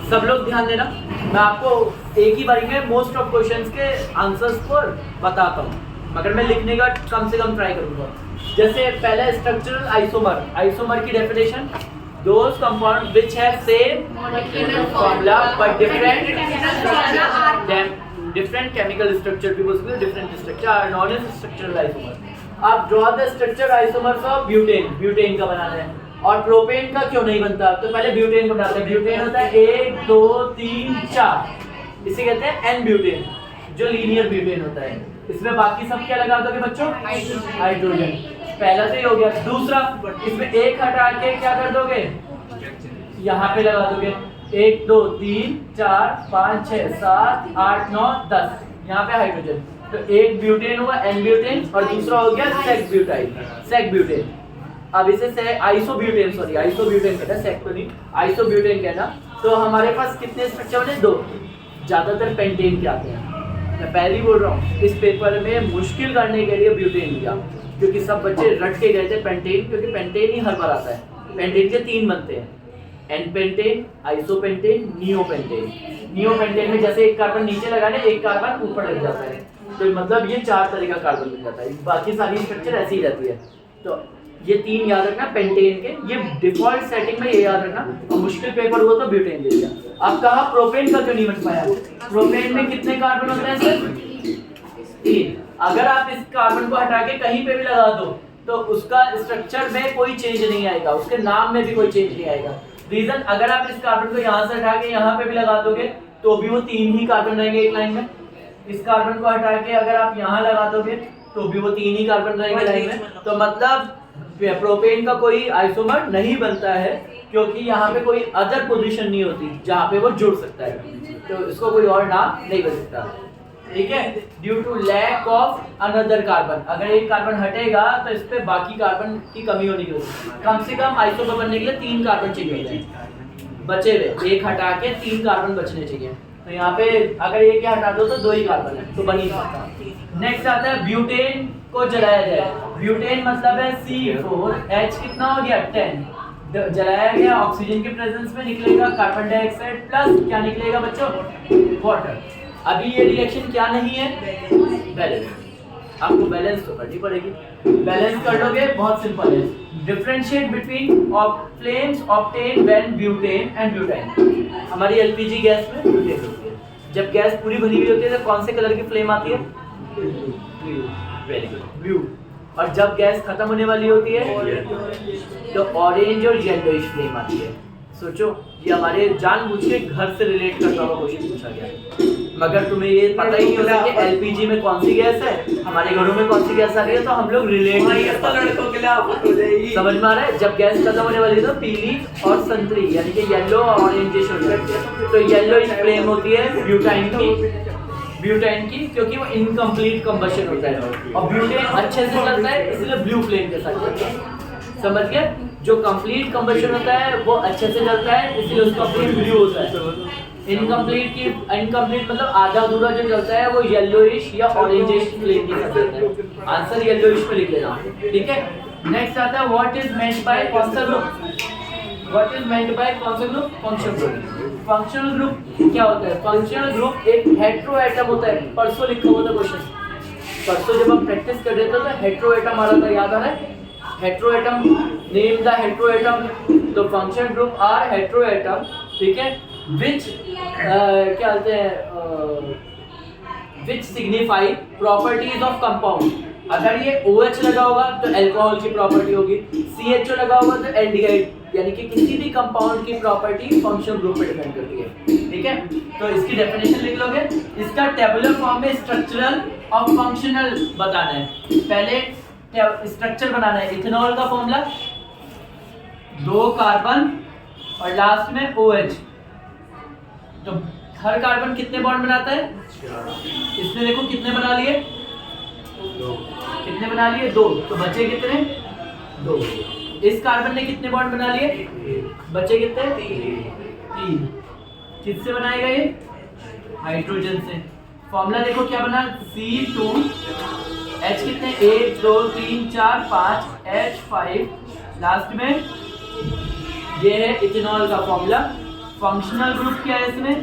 सब लोग ध्यान देना, मैं आपको एक ही बारी में मोस्ट ऑफ क्वेश्चंस के आंसर्स को बताता हूँ, मगर मैं लिखने का कम से कम ट्राई करूँगा। जैसे पहला स्ट्रक्चरल आइसोमर, आइसोमर की definition, those compound which have same formula but different chemical structure, different structure are known as structural isomer. आप draw the structure isomers of butane, butane का बनाना है। और प्रोपेन का क्यों नहीं बनता, तो पहले ब्यूटेन को बनाते हैं। ब्यूटेन होता है 1 2 3 4, इसे कहते हैं एन ब्यूटेन, जो लीनियर ब्यूटेन होता है। इसमें बाकी सब क्या लगा दोगे बच्चों, हाइड्रोजन। पहला तो ये हो गया। दूसरा, इसमें एक हटा के क्या कर दोगे, यहाँ पे लगा दोगे 1 2 3 4 5 6 7 8 9 10, यहाँ पे हाइड्रोजन। तो एक ब्यूटेन हुआ एन ब्यूटेन, और दूसरा हो गया सेक ब्यूटाइल, सेक ब्यूटेन। अब इसे आइसोब्यूटेन, सॉरी आइसोब्यूटेन कहना, सेक तो नहीं, आइसोब्यूटेन कहना। तो हमारे पास कितने स्ट्रक्चर बने, 2। ज्यादातर पेंटेन के आते हैं। मैं पहले ही बोल रहा हूँ, इस पेपर में मुश्किल करने के लिए ब्यूटेन लिया, क्योंकि सब बच्चे रट के गए थे पेंटेन, क्योंकि पेंटेन ही हर बार आता है। पेंटेन के 3 बनते हैं, n pentane, isopentane, neopentane. Neopentane में जैसे एक कार्बन नीचे लगाने, एक कार्बन ऊपर लग जाता है, तो मतलब ये 4 तरह का कार्बन लग जाता है। बाकी सारी स्ट्रक्चर ऐसी ही रहती है। तो ये 3 याद रखना पेंटेन के, ये डिफॉल्ट सेटिंग में ये याद रखना। और मुश्किल पेपर हुआ तो ब्यूटेन दे दिया। अब कहा प्रोपेन का क्यों नहीं बन पाया, प्रोपेन में कितने कार्बन होते हैं सर, 3। अगर आप इस कार्बन को हटा के कहीं पे भी लगा दो, तो उसका स्ट्रक्चर में कोई चेंज नहीं आएगा, उसके नाम में भी कोई चेंज नहीं आएगा। रीजन, अगर आप इस कार्बन को यहाँ से हटा के यहाँ पे भी लगा दोगे, तो भी वो 3 ही कार्बन रहेंगे एक लाइन में। इस कार्बन को हटा के अगर आप यहाँ लगा दोगे, तो भी वो 3 ही कार्बन रहेंगे लाइन में। तो मतलब प्रोपेन का कोई आइसोमर नहीं बनता है, क्योंकि यहाँ पे कोई अदर पोजीशन नहीं होती जहाँ पे वो जुड़ सकता है, तो इसको कोई और नाम नहीं बन सकता। ठीक है, due to lack of another carbon, अगर एक कार्बन हटेगा तो इस पे बाकी कार्बन की कमी होनी होती। कम से कम आइसोमर बनने के लिए 3 कार्बन चाहिए होते हैं बचे हुए, एक हटा के 3 कार्बन बचने चाहिए। तो यहाँ पे अगर एक ही हटा दो तो 2 ही कार्बन है, तो बन ही सकता। नेक्स्ट आता है ब्यूटेन को जलाया जाए। ब्यूटेन मतलब है C4H कितना हो गया 10, जलाया गया, ऑक्सीजन के प्रेजेंस में निकलेगा कार्बन डाइऑक्साइड प्लस क्या निकलेगा बच्चों, वाटर। अभी ये रिएक्शन क्या नहीं है, बैलेंस। आपको बैलेंस तो करनी पड़ेगी, बैलेंस कर लोगे, बहुत सिंपल है। Differentiate between flames obtain when butane and butyne. हमारी एलपीजी गैस में ब्यूटेन होती है, जब गैस पूरी भरी हुई होती है तो कौन से कलर की फ्लेम आती है, ब्लू। और जब गैस खत्म होने वाली होती है तो ऑरेंज और येलोइश फ्लेम आती है। सोचो, ये हमारे जानबूझ के घर से रिलेट करता हुआ क्वेश्चन पूछा गया, मगर तुम्हें ये पता ही नहीं होता कि एलपीजी में कौन सी गैस है, हमारे घरों में कौन सी गैस आ रही है, तो हम लोग रिलेट नहीं कर पाते। लड़कों के लिए आफत हो जाएगी, समझ में आ रहा है। जब गैस खत्म होने वाली है तो पीली और संतरी, यानी कि येलो और ऑरेंजिश हो जाती है। तो येलोइश फ्लेम होती है ब्यूटाइन की, क्योंकि वो इनकम्प्लीट कंबशन होता है, और ब्यूटेन अच्छे से चलता है इसलिए ब्लू फ्लेम के साथ चलता है। समझ गए, जो कंप्लीट कंबशन होता है वो अच्छे से चलता है, इसलिए उसका फ्लेम ब्लू होता है। इनकम्प्लीट मतलब आधा अधूरा जो चलता है वो येलोइश या ऑरेंजिश फ्लेम के साथ चलता है। आंसर येलोइश में लिख लेना, ठीक है। नेक्स्ट आता है what is meant by functional group. What is meant by functional group, functional group. Functional group क्या होता है, फंक्शनल ग्रुप एक हेटेरो एटम होता है। परसों लिखा हुआ था क्वेश्चन, परसों जब हम प्रैक्टिस कर रहे थे तो हेटेरो एटम आ रहा था, याद आ रहा है, hetero atom, name the hetero atom. तो functional group are hetero atom, ठीक है, विच क्या बोलते हैं, which signify properties of compound. अगर ये OH लगा होगा तो अल्कोहल की प्रॉपर्टी होगी, CHO लगा होगा तो एल्डिहाइड, यानी कि किसी भी कंपाउंड की प्रॉपर्टी फंक्शनल ग्रुप पे डिपेंड करती है, ठीक है। तो इसकी डेफिनेशन लिख लोगे। इसका टेबुलर फॉर्म में स्ट्रक्चरल और फंक्शनल बताना है। पहले स्ट्रक्चर बनाना है, इथेनॉल का फॉर्मूला 2 कार्बन और लास्ट में OH। तो हर कार्बन कितने बॉन्ड बनाता है, इसने देखो कितने बना लिए, कितने बना लिए, 2, तो बचे कितने, 2। इस कार्बन ने कितने बॉन्ड बना लिए, बचे कितने, 3। किससे बनाएगा ये, हाइड्रोजन से। फॉर्मूला देखो क्या बना, C2H कितने, 1 2 3 4 5 H5, लास्ट में ये है इथेनॉल का फॉर्मूला फंक्शनल ग्रुप क्या है इसमें?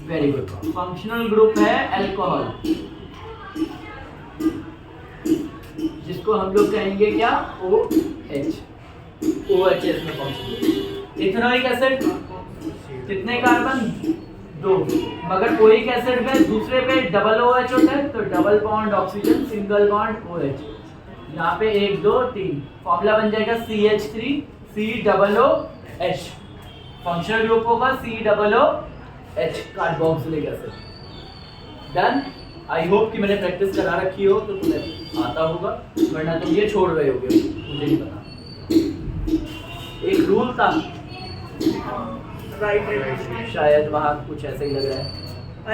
वेरी गुड, फंक्शनल ग्रुप है अल्कोहल, जिसको हम लोग कहेंगे क्या? OH। OH इसमें फंक्शनल। इथेनोइक एसिड कितने कार्बन? 2, मगर कोई एसिड में दूसरे पे डबल OH होता है, तो double bond oxygen, single bond OH। यहाँ पे 1 2 3 फॉर्मूला बन जाएगा CH3 COOH। फंक्शनल ग्रुप होगा COOH, carboxylic acid. Done. I hope कि मैंने प्रैक्टिस करा रखी हो तो तुम्हें आता होगा, वरना तुम ये छोड़ रहे होगे, मुझे नहीं पता। एक रूल था शायद, वहाँ कुछ ऐसा ही लग रहा है,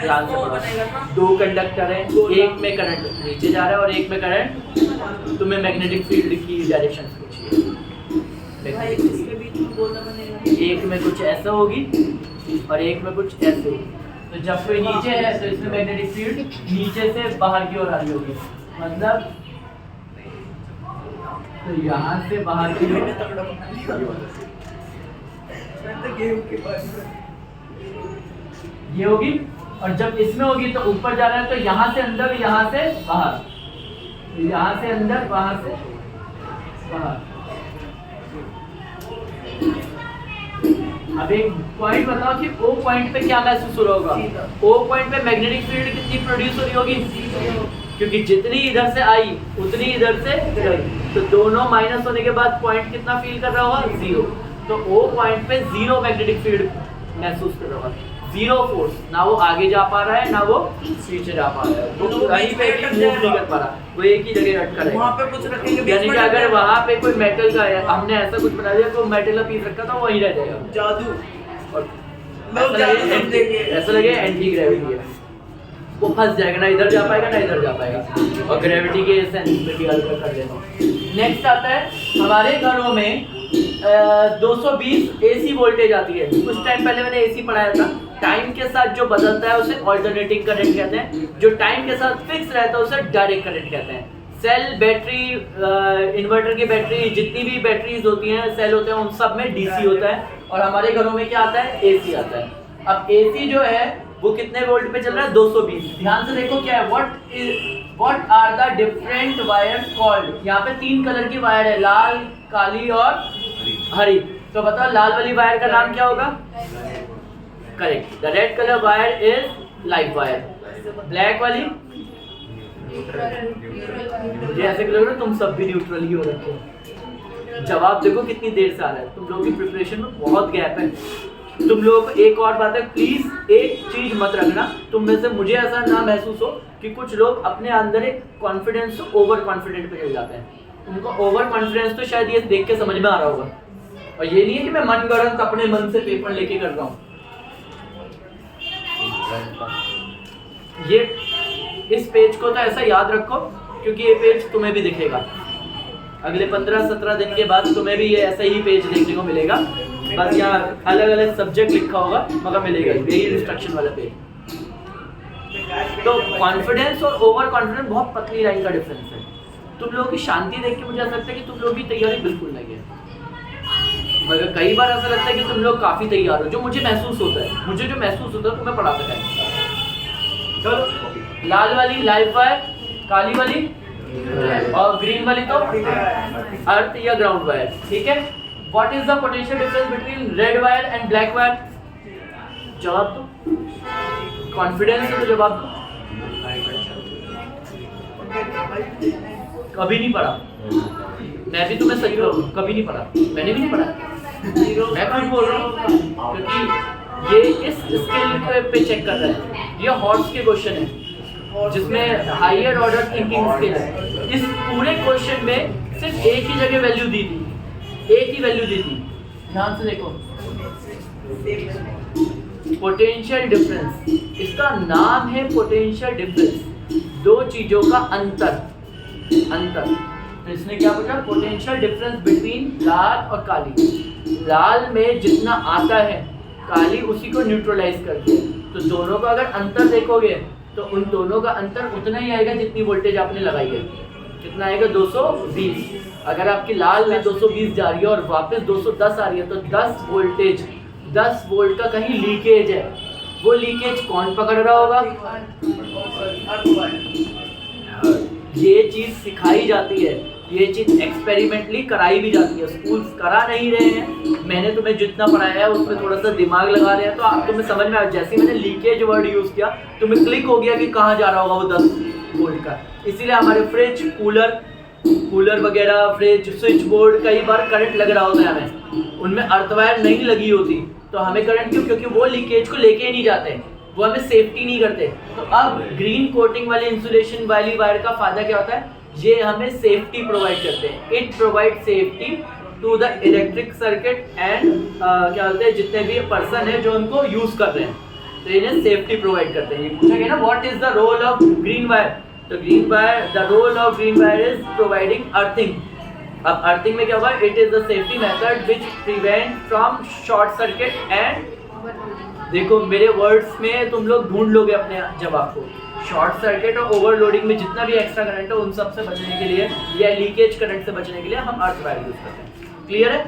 ध्यान से पढ़ो। 2 कंडक्टर हैं, एक में करंट नीचे जा रहा है और एक में करंट, तुम्हें मैग्नेटिक फील्ड की डायरेक्शन पूछिए। एक में कुछ ऐसा होगी और एक में कुछ ऐसे होगी, तो जब कोई नीचे है तो इसमें मैग्नेटिक फील्ड नीचे से बाहर की ओर आ रही होगी, मतलब तो यहाँ से बाहर की ये होगी, और जब इसमें होगी तो ऊपर जा रहा है, तो यहाँ से अंदर, यहाँ से बाहर, यहाँ से अंदर, वहां से बाहर। अब एक पॉइंट बताओ कि O पॉइंट पे क्या महसूस हो रहा होगा? O पॉइंट पे मैग्नेटिक फील्ड कितनी प्रोड्यूस हो रही होगी? क्योंकि जितनी इधर से आई उतनी इधर से गई, तो दोनों माइनस होने के बाद पॉइंट कितना फील कर रहा होगा? 0। तो O पॉइंट पे 0 मैग्नेटिक फील्ड महसूस कर रहा होगा, 0 फोर्स, ना वो आगे जा पा रहा है ना वो पीछे जा पा रहा है, वो कहीं पे भी मूव नहीं कर पा रहा, वो एक ही जगह अटका रहेगा। वहाँ पे कुछ रखेंगे, यानी कि अगर वहाँ पे कोई मेटल का है, हमने ऐसा कुछ बना दिया, कोई मेटल का पीस रखा था, वहीं रह जाएगा। जादू। और ऐसा लगे एंटी ग्रेविटी है, वो फंस जाएगा, ना इधर जा पाएगा ना इधर जा पाएगा, और ग्रेविटी के सेंस में भी अलग कर देना। नेक्स्ट आता है हमारे घरों में 220 AC वोल्टेज आती है। कुछ टाइम पहले मैंने AC पढ़ाया था। टाइम के साथ जो बदलता है उसे ऑल्टरनेटिंग करंट कहते हैं, जो टाइम के साथ फिक्स रहता है उसे डायरेक्ट करंट कहते हैं। सेल, बैटरी, इन्वर्टर की बैटरी, जितनी भी बैटरीज होती हैं, सेल होते हैं, उन सब में DC होता है, और हमारे घरों में क्या आता है? AC आता है। अब AC जो है वो कितने वोल्ट पे चल रहा है? 220। ध्यान से देखो क्या है, what are the different wires called. यहाँ पे 3 कलर की वायर है, लाल, काली और हरी। तो बताओ लाल वाली वायर का नाम क्या होगा? Correct, the red colour wire is live wire. Black वाली, मुझे ऐसे लग रहा है तुम सब भी न्यूट्रल ही हो रखे हो। जवाब देखो कितनी देर से आ रहा है, तुम लोगों की प्रिपरेशन में बहुत गैप है। तुम लोगों को एक और बात है, प्लीज एक चीज मत रखना, तुम में से मुझे ऐसा ना महसूस हो कि कुछ लोग अपने अंदर एक कॉन्फिडेंस से ओवर कॉन्फिडेंट पे चले जाते हैं। उनको ओवर कॉन्फिडेंस तो शायद ये देख के समझ में आ रहा होगा, और ये नहीं है कि मैं मन गढ़ंत अपने मन से पेपर लेके कर रहा हूँ। ये इस पेज को तो ऐसा याद रखो, क्योंकि ये पेज तुम्हें भी दिखेगा अगले 15-17 दिन के बाद, तुम्हें भी ये ऐसा ही पेज देखने को मिलेगा, बस यहाँ अलग अलग सब्जेक्ट लिखा होगा मगर मिलेगा यही इंस्ट्रक्शन वाला पेज। तो कॉन्फिडेंस और ओवर कॉन्फिडेंस बहुत पतली लाइन का डिफरेंस है। तुम लोगों की शांति देख के मुझे ऐसा लगता है कि तुम लोग की तैयारी बिल्कुल नहीं है, मगर कई बार ऐसा लगता है कि तुम लोग काफी तैयार हो। जो मुझे महसूस होता है, मुझे जो महसूस होता है तुम्हें पढ़ाता है। चलो, लाल वाली लाइव वायर, काली वाली और ग्रीन वाली तो अर्थ या ग्राउंड वायर, ठीक है। What is the potential difference between red wire and black wire? जवाब दो, कॉन्फिडेंस है तो जवाब दो। कभी नहीं पढ़ा, मैं भी तुम्हें सही बोल रहा हूँ, कभी नहीं पढ़ा, मैंने भी नहीं पढ़ा, मैं कुछ बोल रहा हूँ क्योंकि ये इस स्केल पे चेक कर रहा है। ये हॉर्स के क्वेश्चन है जिसमें हायर ऑर्डर थिंकिंग स्किल है। इस पूरे क्वेश्चन में सिर्फ एक ही जगह वैल्यू दी थी, एक ही वैल्यू दी थी, ध्यान से देखो, पोटेंशियल डिफरेंस। इसका नाम है पोटेंशियल डिफरेंस, दो चीजों का अंतर। तो इसने क्या पूछा? पोटेंशियल डिफरेंस बिटवीन लाल और काली। लाल में जितना आता है काली उसी को न्यूट्रलाइज करती है। तो दोनों का अगर अंतर देखोगे तो उन दोनों का अंतर उतना ही आएगा जितनी वोल्टेज आपने लगाई है। कितना आएगा? 220। अगर आपकी लाल में 220 जा रही है और वापस 210 आ रही है तो 10 वोल्ट का कहीं लीकेज है। वो लीकेज कौन पकड़ रहा होगा? ये चीज सिखाई जाती है, ये चीज एक्सपेरिमेंटली कराई भी जाती है। स्कूल्स करा नहीं रहे हैं, मैंने तुम्हें जितना पढ़ाया है उसमें थोड़ा सा दिमाग लगा रहे हैं तो आप तुम्हें समझ में आया। जैसे मैंने लीकेज वर्ड यूज किया तुम्हें क्लिक हो गया कि कहाँ जा रहा होगा वो 10 वोल्ट का। इसीलिए हमारे फ्रिज, कूलर वगैरह, फ्रिज, स्विच बोर्ड, कई बार करंट लग रहा होता है हमें, उनमें अर्थवायर नहीं लगी होती तो हमें करंट क्यों? क्योंकि वो लीकेज को लेके ही नहीं जाते, वो हमें सेफ्टी नहीं करते। तो अब ग्रीन कोटिंग वाले इंसुलेशन वाली वायर का फायदा क्या होता है? ये हमें सेफ्टी प्रोवाइड करते हैं। It provide safety to the electric circuit and क्या बोलते हैं जितने भी पर्सन है जो उनको यूज कर रहे हैं, तो इन्हें सेफ्टी प्रोवाइड करते हैं। ये पूछा गया ना what is the role of green wire, तो green wire, the role of green wire is providing earthing. अब अर्थिंग में क्या होगा? It is the safety method which prevent from short circuit and, देखो मेरे वर्ड्स में तुम लोग ढूंढ लोगे अपने जवाब को। शॉर्ट सर्किट और ओवरलोडिंग में जितना भी एक्स्ट्रा करंट है उन सब से बचने के लिए या लीकेज करंट से बचने के लिए हम अर्थ वायर यूज करते हैं। क्लियर है?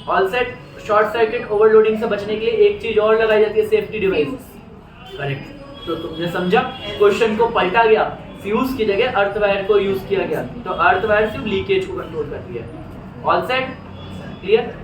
All set. Short circuit overloading से बचने के लिए एक चीज और लगाई जाती है, सेफ्टी डिवाइस। करेक्ट। तो तुमने समझा, क्वेश्चन को पलटा गया, फ्यूज की जगह अर्थ वायर को यूज किया गया। तो अर्थ वायर सिर्फ लीकेज को कंट्रोल करती है। All set? क्लियर?